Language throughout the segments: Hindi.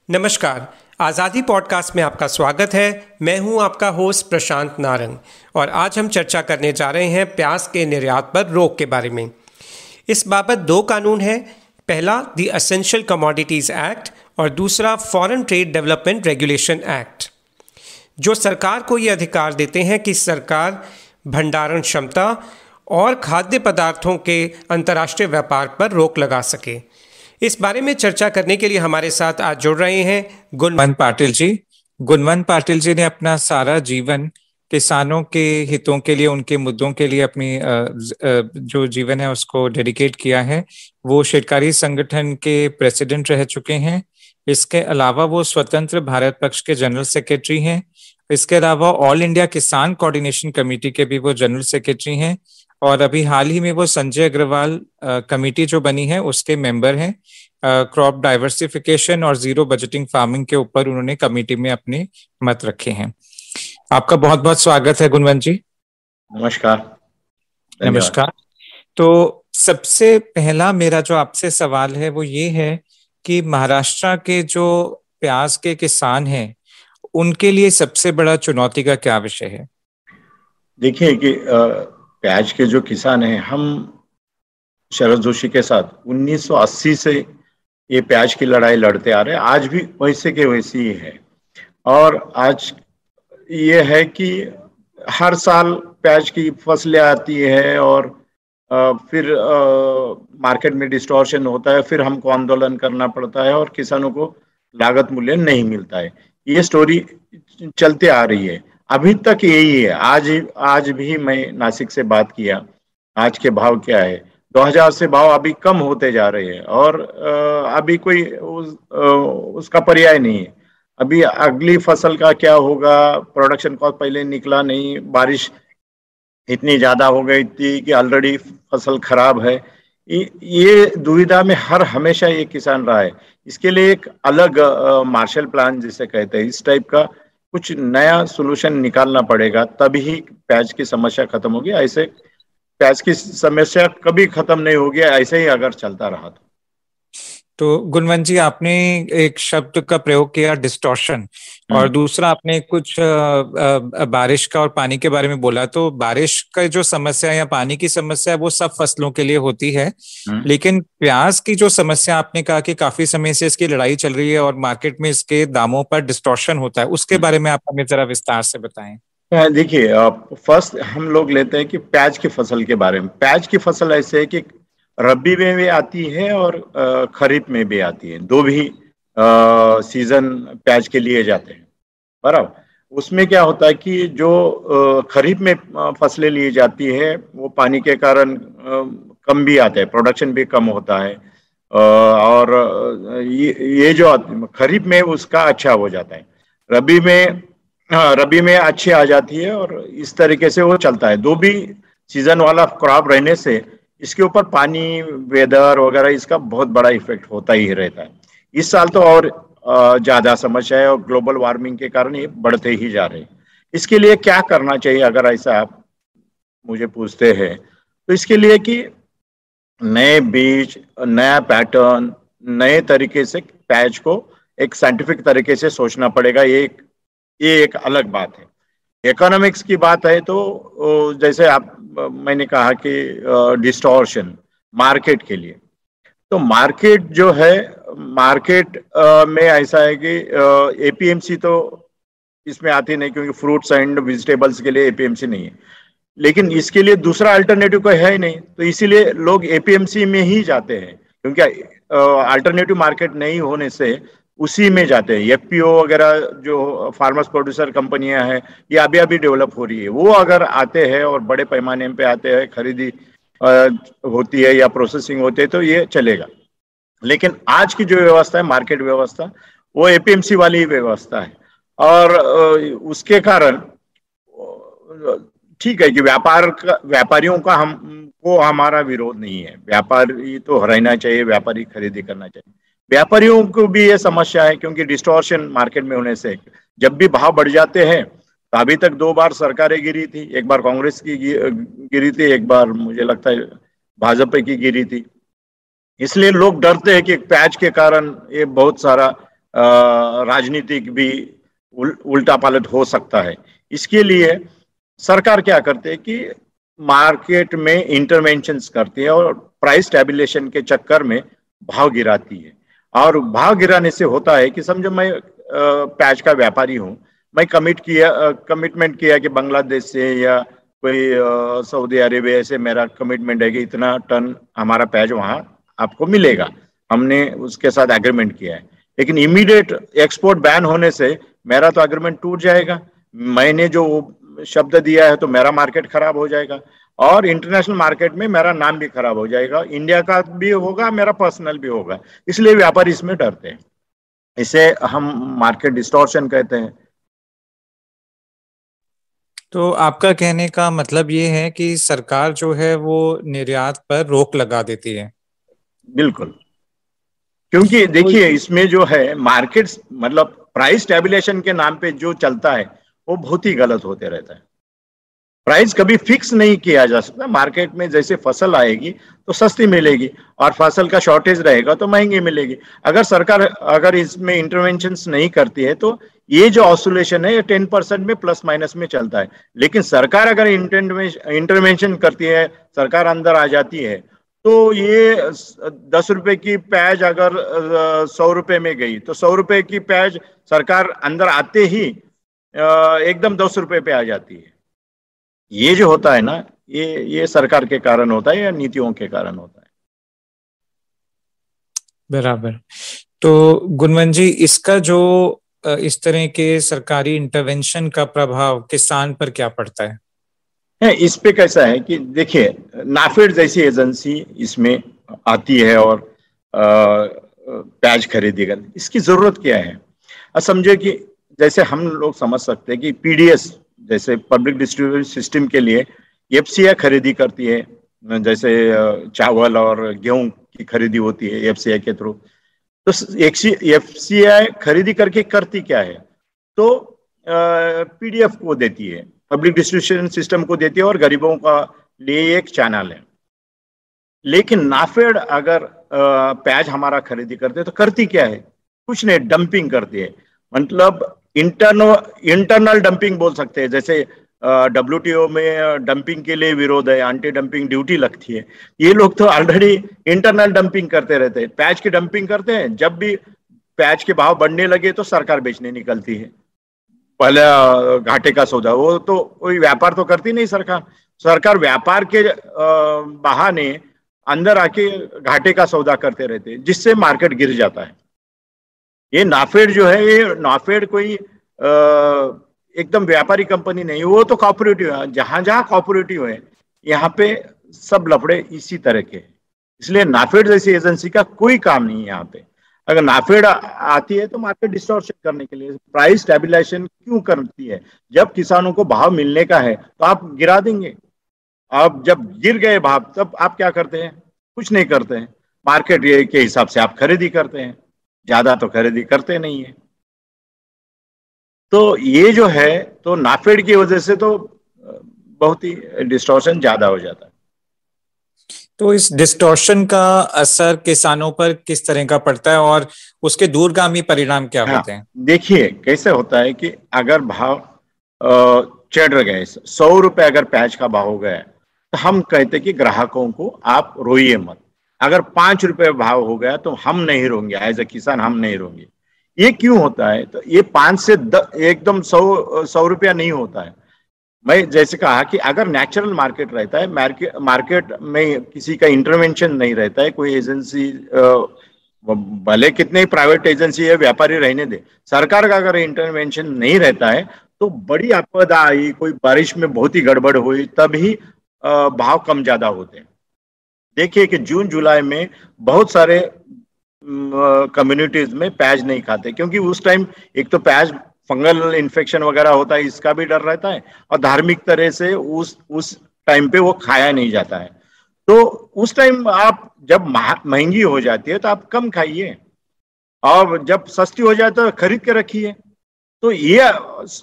नमस्कार। आज़ादी पॉडकास्ट में आपका स्वागत है। मैं हूं आपका होस्ट प्रशांत नारंग और आज हम चर्चा करने जा रहे हैं प्याज के निर्यात पर रोक के बारे में। इस बाबत दो कानून हैं। पहला द एसेंशियल कमोडिटीज़ एक्ट और दूसरा foreign trade development regulation act, जो सरकार को ये अधिकार देते हैं कि सरकार भंडारण क्षमता और खाद्य पदार्थों के अंतर्राष्ट्रीय व्यापार पर रोक लगा सके। इस बारे में चर्चा करने के लिए हमारे साथ आज जुड़ रहे हैं गुणवंत पाटिल जी। गुणवंत पाटिल जी ने अपना सारा जीवन किसानों के हितों के लिए, उनके मुद्दों के लिए अपनी जो जीवन है उसको डेडिकेट किया है। वो शेतकारी संगठन के प्रेसिडेंट रह चुके हैं। इसके अलावा वो स्वतंत्र भारत पक्ष के जनरल सेक्रेटरी हैं। इसके अलावा ऑल इंडिया किसान कोऑर्डिनेशन कमेटी के भी वो जनरल सेक्रेटरी हैं और अभी हाल ही में वो संजय अग्रवाल कमेटी जो बनी है उसके मेंबर हैं। क्रॉप डाइवर्सिफिकेशन और जीरो बजटिंग फार्मिंग के ऊपर उन्होंने कमेटी में अपने मत रखे हैं। आपका बहुत बहुत स्वागत है गुणवंत जी। नमस्कार। नमस्कार। तो सबसे पहला मेरा जो आपसे सवाल है वो ये है कि महाराष्ट्र के जो प्याज के किसान हैं उनके लिए सबसे बड़ा चुनौती का क्या विषय है? देखिए कि प्याज के जो किसान हैं, हम शरद जोशी के साथ 1980 से ये प्याज की लड़ाई लड़ते आ रहे हैं। आज भी वैसे के वैसी ही है। और आज ये है कि हर साल प्याज की फसलें आती है और फिर मार्केट में डिस्टॉर्शन होता है, फिर हमको आंदोलन करना पड़ता है और किसानों को लागत मूल्य नहीं मिलता है। ये स्टोरी चलते आ रही है, अभी तक यही है। आज भी मैं नासिक से बात किया, आज के भाव क्या है। 2000 से भाव अभी कम होते जा रहे हैं और अभी कोई उसका पर्याय नहीं है। अभी अगली फसल का क्या होगा, प्रोडक्शन कॉस्ट पहले निकला नहीं, बारिश इतनी ज्यादा हो गई थी कि ऑलरेडी फसल खराब है। ये दुविधा में हमेशा ये किसान रहा है। इसके लिए एक अलग मार्शल प्लान जिसे कहते हैं, इस टाइप का कुछ नया सोल्यूशन निकालना पड़ेगा, तभी प्याज की समस्या खत्म होगी। ऐसे प्याज की समस्या कभी खत्म नहीं होगी ऐसे ही अगर चलता रहा तो गुणवंत जी, आपने एक शब्द का प्रयोग किया डिस्टॉर्शन, और दूसरा आपने कुछ बारिश का और पानी के बारे में बोला। तो बारिश का जो समस्या या पानी की समस्या है वो सब फसलों के लिए होती है, लेकिन प्याज की जो समस्या आपने कहा कि काफी समय से इसकी लड़ाई चल रही है और मार्केट में इसके दामों पर डिस्टॉर्शन होता है, उसके बारे में आप हमें जरा विस्तार से बताएं। देखिए, फर्स्ट हम लोग लेते हैं कि प्याज की फसल के बारे में। प्याज की फसल ऐसे है कि रबी में भी आती है और खरीफ में भी आती है। दो भी सीजन प्याज के लिए जाते हैं, बराबर। उसमें क्या होता है कि जो खरीफ में फसलें ली जाती है वो पानी के कारण कम भी आते हैं, प्रोडक्शन भी कम होता है और ये जो खरीफ में उसका अच्छा हो जाता है, रबी में अच्छी आ जाती है और इस तरीके से वो चलता है। दो भी सीजन वाला क्रॉप रहने से इसके ऊपर पानी, वेदर वगैरह इसका बहुत बड़ा इफेक्ट होता ही रहता है। इस साल तो और ज्यादा समस्या है और ग्लोबल वार्मिंग के कारण ये बढ़ते ही जा रहे हैं। इसके लिए क्या करना चाहिए अगर ऐसा आप मुझे पूछते हैं, तो इसके लिए कि नए बीज, नया पैटर्न, नए तरीके से प्याज को एक साइंटिफिक तरीके से सोचना पड़ेगा। ये एक अलग बात है। इकोनॉमिक्स की बात है तो जैसे मैंने कहा कि डिस्टॉर्शन मार्केट के लिए, तो मार्केट जो है, मार्केट में ऐसा है कि एपीएमसी तो इसमें आती नहीं, क्योंकि फ्रूट्स एंड वेजिटेबल्स के लिए एपीएमसी नहीं है। लेकिन इसके लिए दूसरा अल्टरनेटिव कोई है ही नहीं, तो इसीलिए लोग एपीएमसी में ही जाते हैं, क्योंकि अल्टरनेटिव मार्केट नहीं होने से उसी में जाते हैं। एफपीओ वगैरह जो फार्मर्स प्रोड्यूसर कंपनियां हैं, ये अभी डेवलप हो रही है। वो अगर आते हैं और बड़े पैमाने पे आते हैं, खरीदी होती है या प्रोसेसिंग होती है, तो ये चलेगा। लेकिन आज की जो व्यवस्था है, मार्केट व्यवस्था, वो एपीएमसी वाली व्यवस्था है। और उसके कारण ठीक है कि व्यापारियों का हमको हमारा विरोध नहीं है। व्यापारी तो रहना चाहिए, व्यापारी खरीदी करना चाहिए। व्यापारियों को भी ये समस्या है, क्योंकि डिस्टॉर्शन मार्केट में होने से जब भी भाव बढ़ जाते हैं, तो अभी तक 2 बार सरकारें गिरी थी, एक बार कांग्रेस की गिरी थी, एक बार मुझे लगता है भाजपा की गिरी थी। इसलिए लोग डरते हैं कि प्याज के कारण ये बहुत सारा राजनीतिक भी उल्टा पलट हो सकता है। इसके लिए सरकार क्या करते हैं कि मार्केट में इंटरवेंशंस करती है और प्राइस स्टेबुलेशन के चक्कर में भाव गिराती है। और भाव गिराने से होता है कि समझो मैं प्याज का व्यापारी हूं, मैं कमिटमेंट किया कि बांग्लादेश से या कोई सऊदी अरेबिया से मेरा कमिटमेंट है कि इतना टन हमारा प्याज वहां आपको मिलेगा, हमने उसके साथ एग्रीमेंट किया है। लेकिन इमीडिएट एक्सपोर्ट बैन होने से मेरा तो एग्रीमेंट टूट जाएगा, मैंने जो शब्द दिया है तो मेरा मार्केट खराब हो जाएगा और इंटरनेशनल मार्केट में मेरा नाम भी खराब हो जाएगा, इंडिया का भी होगा, मेरा पर्सनल भी होगा। इसलिए व्यापारी इसमें डरते हैं, इसे हम मार्केट डिस्टॉर्शन कहते हैं। तो आपका कहने का मतलब ये है कि सरकार जो है वो निर्यात पर रोक लगा देती है? बिल्कुल, क्योंकि देखिए इसमें जो है मार्केट मतलब प्राइस स्टेबुलेशन के नाम पे जो चलता है वो बहुत ही गलत होते रहता है। प्राइस कभी फिक्स नहीं किया जा सकता। मार्केट में जैसे फसल आएगी तो सस्ती मिलेगी और फसल का शॉर्टेज रहेगा तो महंगी मिलेगी। अगर सरकार अगर इसमें इंटरवेंशंस नहीं करती है तो ये जो ऑसुलेशन है ये 10% में प्लस माइनस में चलता है। लेकिन सरकार अगर इंटरवेंशन करती है, सरकार अंदर आ जाती है, तो ये 10 रुपए की प्याज अगर 100 रुपए में गई तो 100 रुपए की प्याज सरकार अंदर आते ही एकदम 10 रुपए पे आ जाती है। ये जो होता है ना, ये सरकार के कारण होता है या नीतियों के कारण होता है। बराबर। तो गुणवंत जी, इसका जो इस तरह के सरकारी इंटरवेंशन का प्रभाव किसान पर क्या पड़ता है? इस पे कैसा है कि देखिए नाफेड जैसी एजेंसी इसमें आती है और प्याज खरीदी करती, इसकी जरूरत क्या है? अब समझे कि जैसे हम लोग समझ सकते हैं कि पीडीएस जैसे पब्लिक डिस्ट्रीब्यूशन सिस्टम के लिए एफसीआई खरीदी करती है, जैसे चावल और गेहूं की खरीदी होती है एफसीआई के थ्रू। तो एफसीआई खरीदी करके करती क्या है, तो पीडीएफ को देती है, पब्लिक डिस्ट्रीब्यूशन सिस्टम को देती है और गरीबों का लिए एक चैनल है। लेकिन नाफेड अगर प्याज हमारा खरीदी करते है तो करती क्या है? कुछ नहीं, डंपिंग करती है। मतलब इंटरनल डंपिंग बोल सकते हैं। जैसे WTO में डंपिंग के लिए विरोध है, एंटी डंपिंग ड्यूटी लगती है। ये लोग तो ऑलरेडी इंटरनल डंपिंग करते रहते हैं, प्याज की डंपिंग करते हैं। जब भी प्याज के भाव बढ़ने लगे तो सरकार बेचने निकलती है। पहले घाटे का सौदा, वो तो कोई व्यापार तो करती नहीं सरकार व्यापार के बहाने अंदर आके घाटे का सौदा करते रहते हैं, जिससे मार्केट गिर जाता है। ये नाफेड जो है, ये नाफेड कोई एकदम व्यापारी कंपनी नहीं, वो तो कॉर्पोरेटिव है। जहां जहां कॉर्पोरेटिव है यहाँ पे सब लफड़े इसी तरह के। इसलिए नाफेड जैसी एजेंसी का कोई काम नहीं है यहाँ पे। अगर नाफेड आती है तो मार्केट डिस्टॉर्शन करने के लिए। प्राइस स्टेबुलेशन क्यों करती है? जब किसानों को भाव मिलने का है तो आप गिरा देंगे। अब जब गिर गए भाव तब आप क्या करते हैं? कुछ नहीं करते हैं, मार्केट के हिसाब से आप खरीदी करते हैं, ज्यादा तो खरीदी करते नहीं है। तो ये जो है तो नाफेड की वजह से तो बहुत ही डिस्टॉर्शन ज्यादा हो जाता है। तो इस डिस्टॉर्शन का असर किसानों पर किस तरह का पड़ता है और उसके दूरगामी परिणाम क्या होते हैं? देखिए कैसे होता है कि अगर भाव चढ़ गए, 100 रुपए अगर प्याज का भाव हो गया तो हम कहते कि ग्राहकों को आप रोइए मत। अगर 5 रुपए भाव हो गया तो हम नहीं रोंगे, एज ए किसान हम नहीं रोंगे। ये क्यों होता है? तो ये 5 से एकदम 100 रुपया नहीं होता है। मैं जैसे कहा कि अगर नेचुरल मार्केट रहता है, मार्केट में किसी का इंटरवेंशन नहीं रहता है, कोई एजेंसी भले कितने ही प्राइवेट एजेंसी है, व्यापारी रहने दे, सरकार का अगर इंटरवेंशन नहीं रहता है तो बड़ी आपदा आई, कोई बारिश में बहुत ही गड़बड़ हुई, तभी भाव कम ज्यादा होते हैं। देखिए कि जून जुलाई में बहुत सारे कम्युनिटीज में प्याज नहीं खाते, क्योंकि उस टाइम एक तो प्याज फंगल इन्फेक्शन वगैरह होता है, इसका भी डर रहता है, और धार्मिक तरह से उस टाइम पे वो खाया नहीं जाता है। तो उस टाइम आप जब महंगी हो जाती है तो आप कम खाइए, और जब सस्ती हो जाए तो खरीद के रखिए। तो ये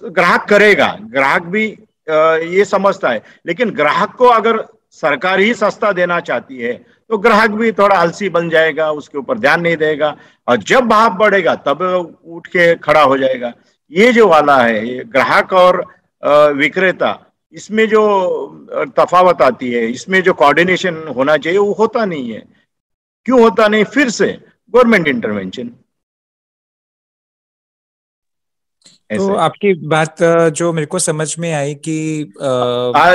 ग्राहक करेगा, ग्राहक भी ये समझता है। लेकिन ग्राहक को अगर सरकार ही सस्ता देना चाहती है तो ग्राहक भी थोड़ा आलसी बन जाएगा, उसके ऊपर ध्यान नहीं देगा, और जब भाव बढ़ेगा तब उठ के खड़ा हो जाएगा। ये जो वाला है, ये ग्राहक और विक्रेता, इसमें जो तफावत आती है, इसमें जो कोऑर्डिनेशन होना चाहिए वो होता नहीं है। क्यों होता नहीं? फिर से गवर्नमेंट इंटरवेंशन। तो आपकी बात जो मेरे को समझ में आई कि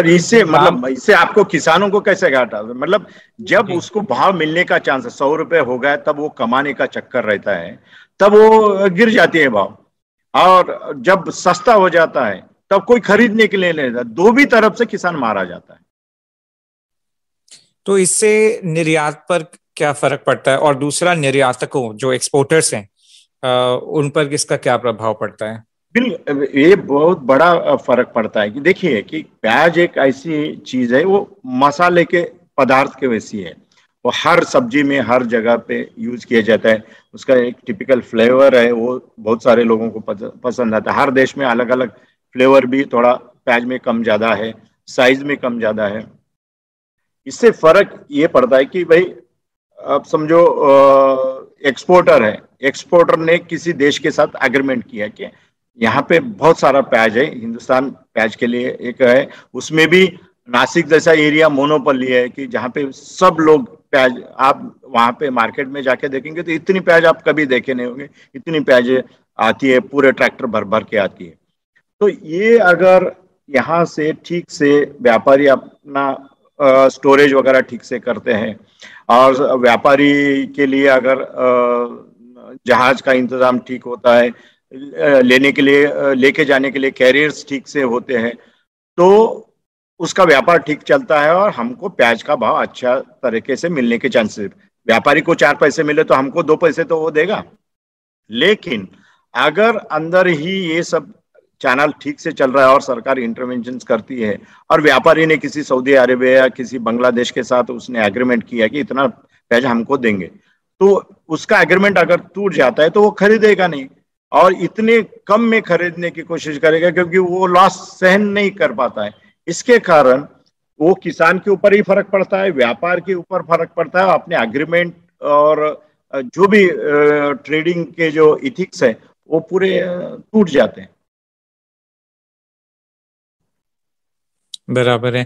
इससे मतलब इससे आपको किसानों को कैसे घाटा, मतलब जब उसको भाव मिलने का चांस है, 100 रुपए हो गए तब वो कमाने का चक्कर रहता है, तब वो गिर जाती है भाव, और जब सस्ता हो जाता है तब कोई खरीदने के लिए नहीं रहता। दो भी तरफ से किसान मारा जाता है। तो इससे निर्यात पर क्या फर्क पड़ता है, और दूसरा निर्यातकों जो एक्सपोर्टर्स हैं उन पर इसका क्या प्रभाव पड़ता है? बिल्कुल, ये बहुत बड़ा फर्क पड़ता है कि देखिए कि प्याज एक ऐसी चीज है, वो मसाले के पदार्थ के वैसी है, वो हर सब्जी में हर जगह पे यूज किया जाता है। उसका एक टिपिकल फ्लेवर है, वो बहुत सारे लोगों को पसंद आता है। हर देश में अलग अलग फ्लेवर भी थोड़ा प्याज में कम ज्यादा है, साइज में कम ज्यादा है। इससे फर्क ये पड़ता है कि भाई अब समझो एक्सपोर्टर है, एक्सपोर्टर ने किसी देश के साथ एग्रीमेंट किया कि यहाँ पे बहुत सारा प्याज है, हिंदुस्तान प्याज के लिए एक है, उसमें भी नासिक जैसा एरिया मोनोपोली है कि जहाँ पे सब लोग प्याज, आप वहाँ पे मार्केट में जाके देखेंगे तो इतनी प्याज आप कभी देखे नहीं होंगे, इतनी प्याज आती है, पूरे ट्रैक्टर भर भर के आती है। तो ये अगर यहाँ से ठीक से व्यापारी अपना स्टोरेज वगैरह ठीक से करते हैं, और व्यापारी के लिए अगर जहाज का इंतजाम ठीक होता है, लेने के लिए, लेके जाने के लिए कैरियर्स ठीक से होते हैं, तो उसका व्यापार ठीक चलता है और हमको प्याज का भाव अच्छा तरीके से मिलने के चांसेस। व्यापारी को 4 पैसे मिले तो हमको 2 पैसे तो वो देगा। लेकिन अगर अंदर ही ये सब चैनल ठीक से चल रहा है और सरकार इंटरवेंशन करती है, और व्यापारी ने किसी सऊदी अरेबिया या किसी बांग्लादेश के साथ उसने एग्रीमेंट किया कि इतना प्याज हमको देंगे, तो उसका एग्रीमेंट अगर टूट जाता है तो वो खरीदेगा नहीं, और इतने कम में खरीदने की कोशिश करेगा क्योंकि वो लॉस सहन नहीं कर पाता है। इसके कारण वो किसान के ऊपर ही फर्क पड़ता है, व्यापार के ऊपर फर्क पड़ता है, अपने एग्रीमेंट और जो भी ट्रेडिंग के जो इथिक्स है वो पूरे टूट जाते हैं। बराबर है।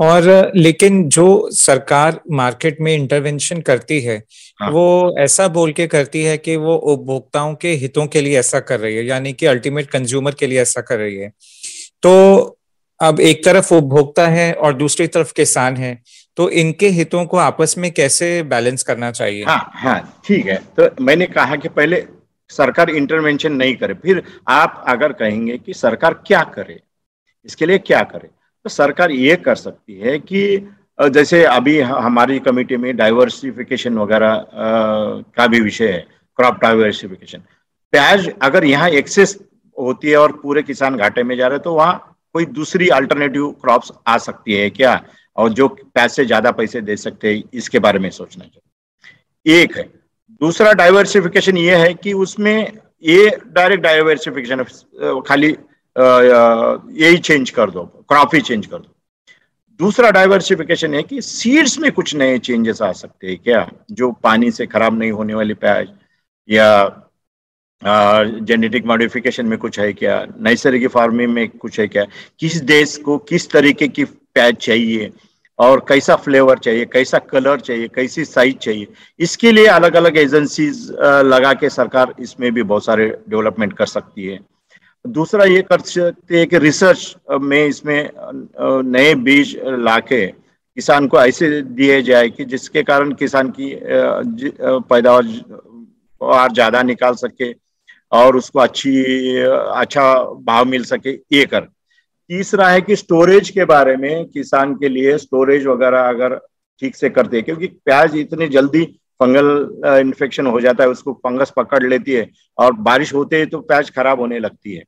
और लेकिन जो सरकार मार्केट में इंटरवेंशन करती है, हाँ, वो ऐसा बोल के करती है कि वो उपभोक्ताओं के हितों के लिए ऐसा कर रही है, यानी कि अल्टीमेट कंज्यूमर के लिए ऐसा कर रही है। तो अब एक तरफ उपभोक्ता है और दूसरी तरफ किसान है, तो इनके हितों को आपस में कैसे बैलेंस करना चाहिए? हाँ, ठीक है। तो मैंने कहा कि पहले सरकार इंटरवेंशन नहीं करे, फिर आप अगर कहेंगे कि सरकार क्या करे, इसके लिए क्या करे, तो सरकार ये कर सकती है कि जैसे अभी हमारी कमेटी में डाइवर्सिफिकेशन वगैरह का भी विषय है, क्रॉप डाइवर्सिफिकेशन। प्याज अगर यहाँ एक्सेस होती है और पूरे किसान घाटे में जा रहे हैं, तो वहाँ कोई दूसरी अल्टरनेटिव क्रॉप्स आ सकती है क्या, और जो प्याज से ज्यादा पैसे दे सकते हैं, इसके बारे में सोचना चाहिए। एक है। दूसरा डाइवर्सिफिकेशन ये है कि उसमें ये डायरेक्ट डाइवर्सिफिकेशन खाली यही चेंज कर दो, क्रॉप ही चेंज कर दो। दूसरा डाइवर्सिफिकेशन है कि सीड्स में कुछ नए चेंजेस आ सकते हैं क्या, जो पानी से खराब नहीं होने वाली प्याज, या जेनेटिक मॉडिफिकेशन में कुछ है क्या, नैसर्गिक फार्मिंग में कुछ है क्या, किस देश को किस तरीके की प्याज चाहिए और कैसा फ्लेवर चाहिए, कैसा कलर चाहिए, कैसी साइज चाहिए, इसके लिए अलग अलग एजेंसीज लगा के सरकार इसमें भी बहुत सारे डेवलपमेंट कर सकती है। दूसरा ये कर सकते हैं कि रिसर्च में इसमें नए बीज लाके किसान को ऐसे दिए जाए कि जिसके कारण किसान की पैदावार ज्यादा निकाल सके और उसको अच्छा भाव मिल सके, ये कर। तीसरा है कि स्टोरेज के बारे में, किसान के लिए स्टोरेज वगैरह अगर ठीक से करते हैं, क्योंकि प्याज इतनी जल्दी फंगल इन्फेक्शन हो जाता है, उसको फंगस पकड़ लेती है और बारिश होते ही तो प्याज खराब होने लगती है।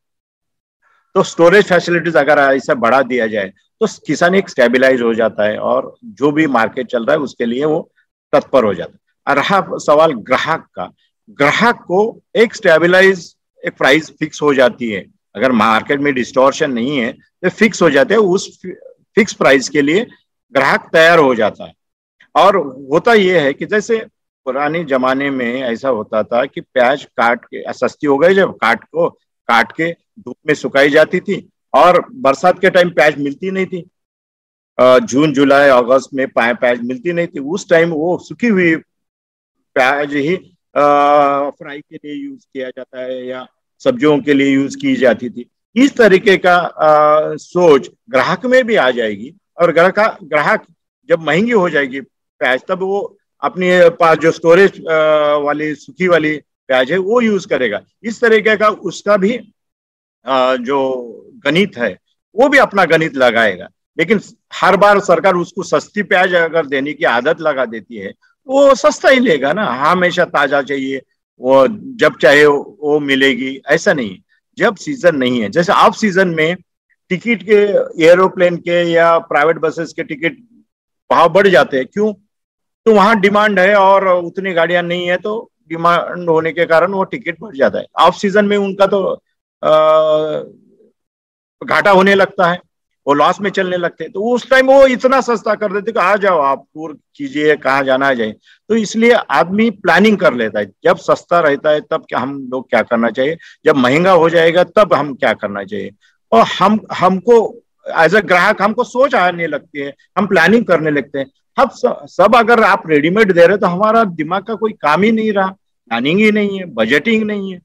तो स्टोरेज फैसिलिटीज अगर ऐसा बढ़ा दिया जाए तो किसान एक स्टेबलाइज हो जाता है और जो भी मार्केट चल रहा है उसके लिए वो तत्पर हो जाता है। और रहा सवाल ग्राहक का, ग्राहक को एक स्टेबलाइज एक प्राइस फिक्स हो जाती है, अगर मार्केट में डिस्टॉर्शन नहीं है तो फिक्स हो जाते हैं, उस फिक्स प्राइस के लिए ग्राहक तैयार हो जाता है। और होता यह है कि जैसे पुराने जमाने में ऐसा होता था कि प्याज काट के सस्ती हो गई, जब काट के धूप में सुखाई जाती थी, और बरसात के टाइम प्याज मिलती नहीं थी। जून जुलाई अगस्त में प्याज मिलती नहीं थी। उस टाइम वो सूखी हुई प्याज ही फ्राई के लिए यूज किया जाता है या सब्जियों के लिए यूज की जाती थी। इस तरीके का सोच ग्राहक में भी आ जाएगी, और ग्राहक जब महंगी हो जाएगी प्याज, तब वो अपने पास जो स्टोरेज वाली सूखी वाली प्याज है वो यूज करेगा। इस तरीके का उसका भी जो गणित है वो भी अपना गणित लगाएगा। लेकिन हर बार सरकार उसको सस्ती प्याज अगर देने की आदत लगा देती है, वो सस्ता ही लेगा ना। हमेशा ताजा चाहिए, वो जब चाहे वो मिलेगी, ऐसा नहीं। जब सीजन नहीं है, जैसे ऑफ सीजन में टिकट के, एरोप्लेन के या प्राइवेट बसेस के टिकट भाव बढ़ जाते हैं। क्यों? तो वहां डिमांड है और उतनी गाड़ियां नहीं है, तो डिमांड होने के कारण वो टिकट बढ़ जाता है। ऑफ सीजन में उनका तो घाटा होने लगता है, वो लॉस में चलने लगते हैं। तो उस टाइम वो इतना सस्ता कर देते कि आ जाओ आप टूर कीजिए, कहाँ जाना है जाए। तो इसलिए आदमी प्लानिंग कर लेता है। जब सस्ता रहता है तब क्या हम लोग क्या करना चाहिए, जब महंगा हो जाएगा तब हम क्या करना चाहिए। और हमको एज अ ग्राहक हमको सोच आने लगती है, हम प्लानिंग करने लगते हैं। अब सब अगर आप रेडीमेड दे रहे तो हमारा दिमाग का कोई काम ही नहीं रहा, प्लानिंग ही नहीं है, बजटिंग नहीं है।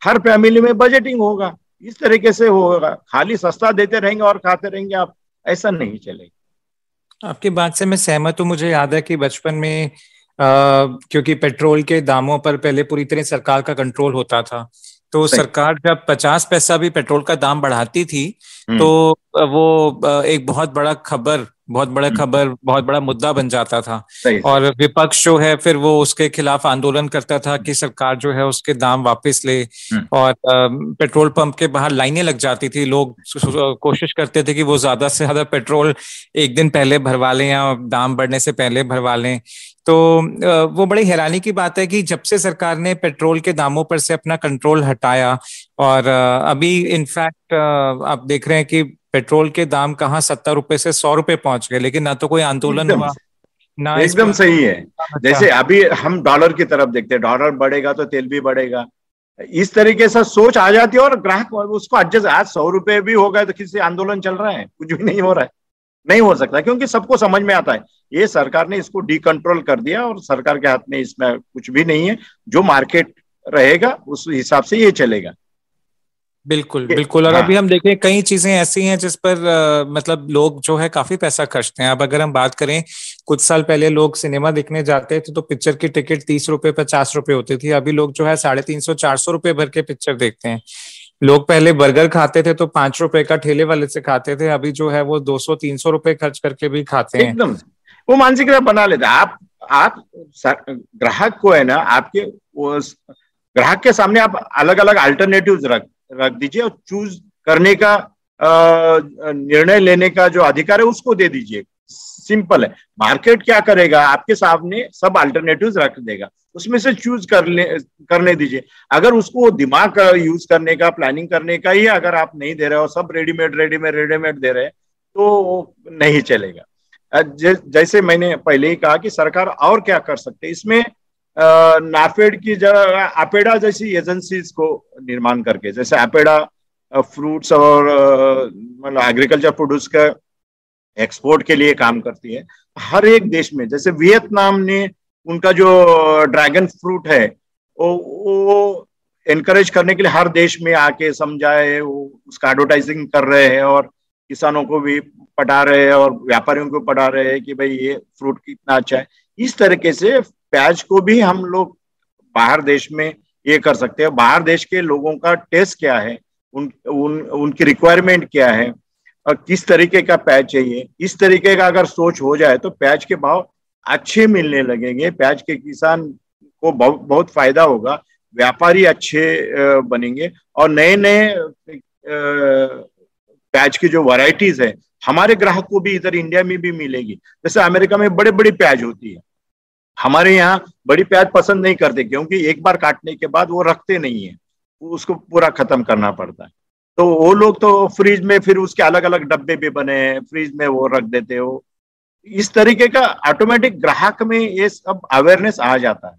हर फैमिली में बजटिंग होगा, इस तरीके से होगा। खाली सस्ता देते रहेंगे और खाते रहेंगे आप, ऐसा नहीं चलेगा। आपकी बात से मैं सहमत हूँ। मुझे याद है कि बचपन में क्योंकि पेट्रोल के दामों पर पहले पूरी तरह सरकार का कंट्रोल होता था, तो सरकार जब 50 पैसा भी पेट्रोल का दाम बढ़ाती थी तो वो एक बहुत बड़ा मुद्दा बन जाता था। और विपक्ष जो है फिर वो उसके खिलाफ आंदोलन करता था कि सरकार जो है उसके दाम वापस ले। और पेट्रोल पंप के बाहर लाइनें लग जाती थी, लोग कोशिश करते थे कि वो ज्यादा से ज्यादा पेट्रोल एक दिन पहले भरवा लें या दाम बढ़ने से पहले भरवा लें। तो वो बड़ी हैरानी की बात है कि जब से सरकार ने पेट्रोल के दामों पर से अपना कंट्रोल हटाया, और अभी इनफैक्ट आप देख रहे हैं कि पेट्रोल के दाम कहाँ 70 रुपए से 100 रुपए पहुंच गए, लेकिन ना तो कोई आंदोलन हुआ ना। एकदम सही है। जैसे अभी हम डॉलर की तरफ देखते हैं, डॉलर बढ़ेगा तो तेल भी बढ़ेगा, इस तरीके से सोच आ जाती है और ग्राहक उसको एडजस्ट। आज 100 रुपए भी हो गए तो किसी आंदोलन चल रहा है? कुछ भी नहीं हो रहा है, नहीं हो सकता, क्योंकि सबको समझ में आता है ये सरकार ने इसको डीकंट्रोल कर दिया और सरकार के हाथ में इसमें कुछ भी नहीं है। जो मार्केट रहेगा उस हिसाब से ये चलेगा। बिल्कुल बिल्कुल। और अभी हम देखें कई चीजें ऐसी हैं जिस पर मतलब लोग जो है काफी पैसा खर्चते हैं। अब अगर हम बात करें, कुछ साल पहले लोग सिनेमा देखने जाते थे तो पिक्चर की टिकट 30 रुपए 50 रुपए होती थी। अभी लोग जो है 350 400 रुपए भर के पिक्चर देखते हैं। लोग पहले बर्गर खाते थे तो 5 रुपए का ठेले वाले से खाते थे, अभी जो है वो 200-300 रुपए खर्च करके भी खाते हैं। एकदम वो मानसिकता बना लेता है। आप ग्राहक को है ना, आपके ग्राहक के सामने आप अलग अलग अल्टरनेटिव्स रख दीजिए और चूज करने का निर्णय लेने का जो अधिकार है उसको दे दीजिए। सिंपल है। मार्केट क्या करेगा, आपके सामने सब अल्टरनेटिव्स रख देगा, उसमें से चूज करने दीजिए। अगर उसको दिमाग का यूज करने का, प्लानिंग करने का ही अगर आप नहीं दे रहे हो, सब रेडीमेड दे रहे हैं, तो नहीं चलेगा। जैसे मैंने पहले ही कहा कि सरकार और क्या कर सकते है इसमें, नाफेड की जगह अपेडा जैसी एजेंसीज को निर्माण करके, जैसे अपेडा फ्रूट्स और मतलब एग्रीकल्चर प्रोड्यूस का एक्सपोर्ट के लिए काम करती है हर एक देश में। जैसे वियतनाम ने उनका जो ड्रैगन फ्रूट है वो एनकरेज करने के लिए हर देश में आके समझाए, वो उसका एडवर्टाइजिंग कर रहे हैं और किसानों को भी पढ़ा रहे हैं और व्यापारियों को पढ़ा रहे हैं कि भाई ये फ्रूट कितना अच्छा है। इस तरीके से प्याज को भी हम लोग बाहर देश में ये कर सकते हैं। बाहर देश के लोगों का टेस्ट क्या है, उनकी रिक्वायरमेंट क्या है और किस तरीके का प्याज चाहिए, इस तरीके का अगर सोच हो जाए तो प्याज के भाव अच्छे मिलने लगेंगे। प्याज के किसान को बहुत फायदा होगा, व्यापारी अच्छे बनेंगे और नए नए प्याज की जो वैरायटीज है हमारे ग्राहक को भी इधर इंडिया में भी मिलेगी। जैसे अमेरिका में बड़े बड़ी प्याज होती है, हमारे यहाँ बड़ी प्याज पसंद नहीं करते क्योंकि एक बार काटने के बाद वो रखते नहीं है, उसको पूरा खत्म करना पड़ता है। तो वो लोग तो फ्रीज में फिर उसके अलग अलग डब्बे भी बने हैं, फ्रीज में वो रख देते हो। इस तरीके का ऑटोमेटिक ग्राहक में ये सब अवेयरनेस आ जाता है।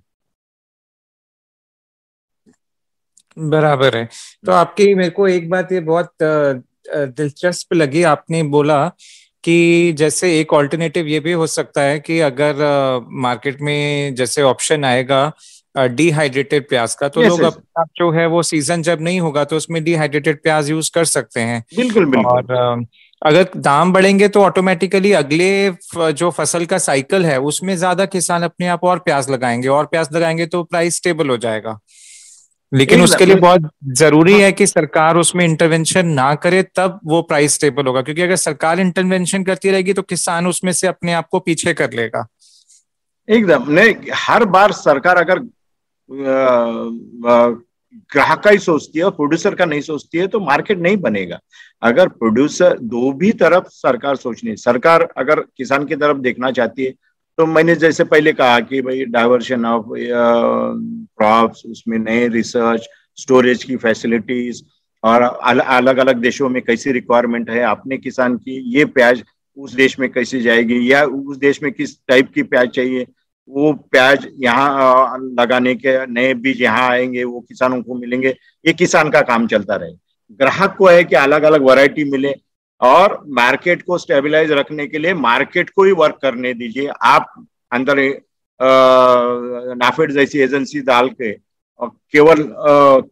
बराबर है। तो आपकी मेरे को एक बात ये बहुत दिलचस्प लगी, आपने बोला कि जैसे एक ऑल्टरनेटिव ये भी हो सकता है कि अगर मार्केट में जैसे ऑप्शन आएगा डिहाइड्रेटेड प्याज का, तो लोग यस, अपना जो है वो सीजन जब नहीं होगा तो उसमें डिहाइड्रेटेड प्याज यूज कर सकते हैं। बिल्कुल बिल्कुल। और अगर दाम बढ़ेंगे तो ऑटोमेटिकली अगले जो फसल का साइकिल है उसमें ज्यादा किसान अपने आप और प्याज लगाएंगे, और प्याज लगाएंगे तो प्राइस स्टेबल हो जाएगा। लेकिन उसके लिए एकदम। बहुत जरूरी हाँ, है कि सरकार उसमें इंटरवेंशन ना करे, तब वो प्राइस स्टेबल होगा। क्योंकि अगर सरकार इंटरवेंशन करती रहेगी तो किसान उसमें से अपने आप को पीछे कर लेगा। एकदम नहीं, हर बार सरकार अगर ग्राहक का ही सोचती है और प्रोड्यूसर का नहीं सोचती है तो मार्केट नहीं बनेगा। अगर प्रोड्यूसर, दो भी तरफ सरकार सोचनी है। सरकार अगर किसान की तरफ देखना चाहती है तो मैंने जैसे पहले कहा कि भाई डाइवर्शन ऑफ क्रॉप्स, उसमें नए रिसर्च, स्टोरेज की फैसिलिटीज, और अलग अलग देशों में कैसी रिक्वायरमेंट है अपने किसान की, ये प्याज उस देश में कैसी जाएगी, या उस देश में किस टाइप की प्याज चाहिए, वो प्याज यहाँ लगाने के नए बीज यहाँ आएंगे, वो किसानों को मिलेंगे। ये किसान का काम चलता रहे। ग्राहक को है कि अलग अलग वैरायटी मिले, और मार्केट को स्टेबलाइज रखने के लिए मार्केट को ही वर्क करने दीजिए। आप अंदर नाफेड जैसी एजेंसी डाल के और केवल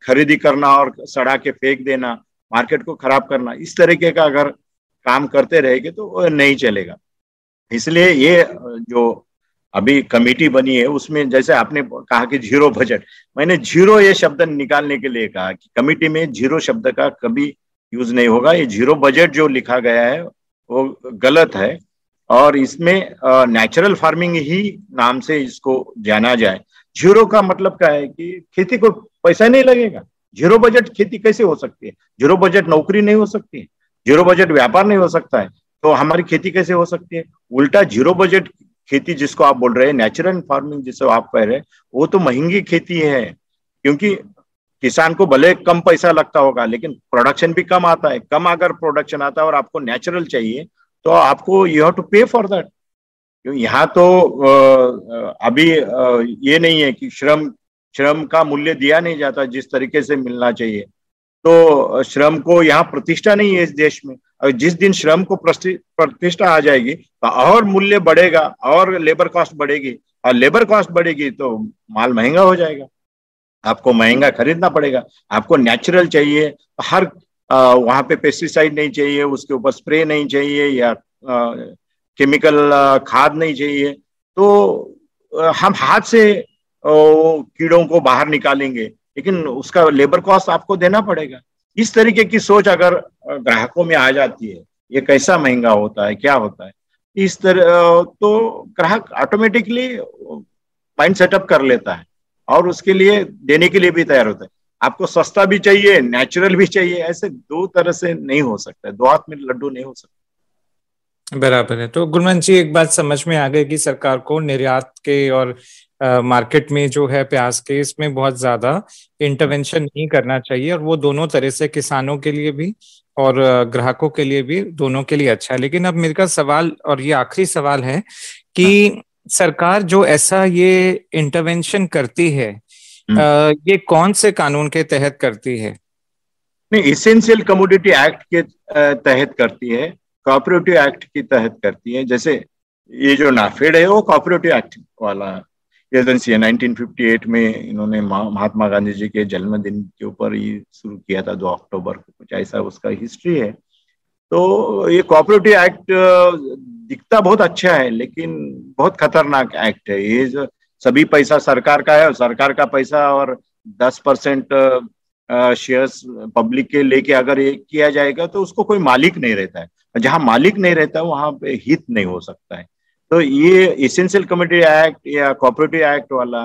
खरीदी करना और सड़ा के फेंक देना, मार्केट को खराब करना, इस तरीके का अगर काम करते रहेंगे तो वो नहीं चलेगा। इसलिए ये जो अभी कमेटी बनी है उसमें जैसे आपने कहा कि जीरो बजट, मैंने जीरो ये शब्द निकालने के लिए कहा कि कमेटी में जीरो शब्द का कभी यूज नहीं होगा। ये जीरो बजट जो लिखा गया है वो गलत है, और इसमें नेचुरल फार्मिंग ही नाम से इसको जाना जाए। जीरो का मतलब क्या है कि खेती को पैसा नहीं लगेगा। जीरो बजट खेती कैसे हो सकती है? जीरो बजट नौकरी नहीं हो सकती है, जीरो बजट व्यापार नहीं हो सकता है, तो हमारी खेती कैसे हो सकती है? उल्टा जीरो बजट खेती जिसको आप बोल रहे हैं, नेचुरल फार्मिंग जिसको आप कह रहे हैं, वो तो महंगी खेती है। क्योंकि किसान को भले कम पैसा लगता होगा लेकिन प्रोडक्शन भी कम आता है। कम अगर प्रोडक्शन आता है और आपको नेचुरल चाहिए तो आपको यू हैव टू पे फॉर दैट। यहाँ तो अभी ये नहीं है कि श्रम श्रम का मूल्य दिया नहीं जाता जिस तरीके से मिलना चाहिए। तो श्रम को यहाँ प्रतिष्ठा नहीं है इस देश में। और जिस दिन श्रम को प्रतिष्ठा आ जाएगी तो और मूल्य बढ़ेगा और लेबर कॉस्ट बढ़ेगी, और लेबर कॉस्ट बढ़ेगी तो माल महंगा हो जाएगा, आपको महंगा खरीदना पड़ेगा। आपको नेचुरल चाहिए, हर वहां पे पेस्टिसाइड नहीं चाहिए, उसके ऊपर स्प्रे नहीं चाहिए, या केमिकल खाद नहीं चाहिए, तो हम हाथ से कीड़ों को बाहर निकालेंगे, लेकिन उसका लेबर कॉस्ट आपको देना पड़ेगा। इस तरीके की सोच अगर ग्राहकों में आ जाती है, ये कैसा महंगा होता है, क्या होता है, इस तरह तो ग्राहक ऑटोमेटिकली माइंड सेटअप कर लेता है और उसके लिए देने के लिए भी तैयार होता है। आपको सस्ता भी चाहिए, नेचुरल भी चाहिए, ऐसे दो तरह से नहीं हो सकता है, दो हाथ में लड्डू नहीं हो सकता। बराबर है। तो गुणवंत जी, एक बात समझ में आ गई कि सरकार को निर्यात के और मार्केट में जो है प्याज के, इसमें बहुत ज्यादा इंटरवेंशन नहीं करना चाहिए, और वो दोनों तरह से किसानों के लिए भी और ग्राहकों के लिए भी, दोनों के लिए अच्छा है। लेकिन अब मेरा सवाल, और ये आखिरी सवाल है कि सरकार जो ऐसा ये इंटरवेंशन करती है, ये कौन से कानून के तहत करती है? नहीं, इसेंशियल कमोडिटी एक्ट के तहत करती है, कोऑपरेटिव एक्ट के तहत करती है। जैसे ये जो नाफेड है वो कोऑपरेटिव एक्ट वाला एजेंसी है। 1958 में इन्होंने महात्मा गांधी जी के जन्मदिन के ऊपर ये शुरू किया था, 2 अक्टूबर को, कुछ ऐसा उसका हिस्ट्री है। तो ये कोऑपरेटिव एक्ट दिखता बहुत अच्छा है लेकिन बहुत खतरनाक एक्ट है। ये जो सभी पैसा सरकार का है, और सरकार का पैसा और 10% शेयर्स पब्लिक के लेके अगर ये किया जाएगा तो उसको कोई मालिक नहीं रहता है। जहां मालिक नहीं रहता वहां पे हित नहीं हो सकता है। तो ये इसेंशियल कमोडिटी एक्ट या कोऑपरेटिव एक्ट वाला,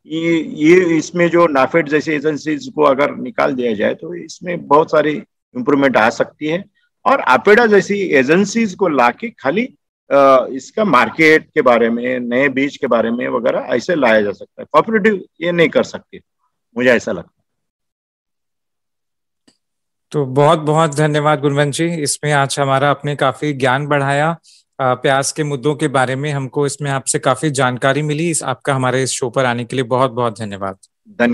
ये इसमें जो नाफेड जैसी एजेंसीज को अगर निकाल दिया जाए तो इसमें बहुत सारी इंप्रूवमेंट आ सकती है। और अपेडा जैसी एजेंसीज को लाके खाली इसका मार्केट के बारे में, नए बीज के बारे में वगैरह ऐसे लाया जा सकता है। कोऑपरेटिव ये नहीं कर सकती, मुझे ऐसा लगता है। तो बहुत बहुत धन्यवाद गुणवंत जी, इसमें आज हमारा आपने काफी ज्ञान बढ़ाया। प्याज के मुद्दों के बारे में हमको इसमें आपसे काफी जानकारी मिली। आपका हमारे इस शो पर आने के लिए बहुत बहुत धन्यवाद।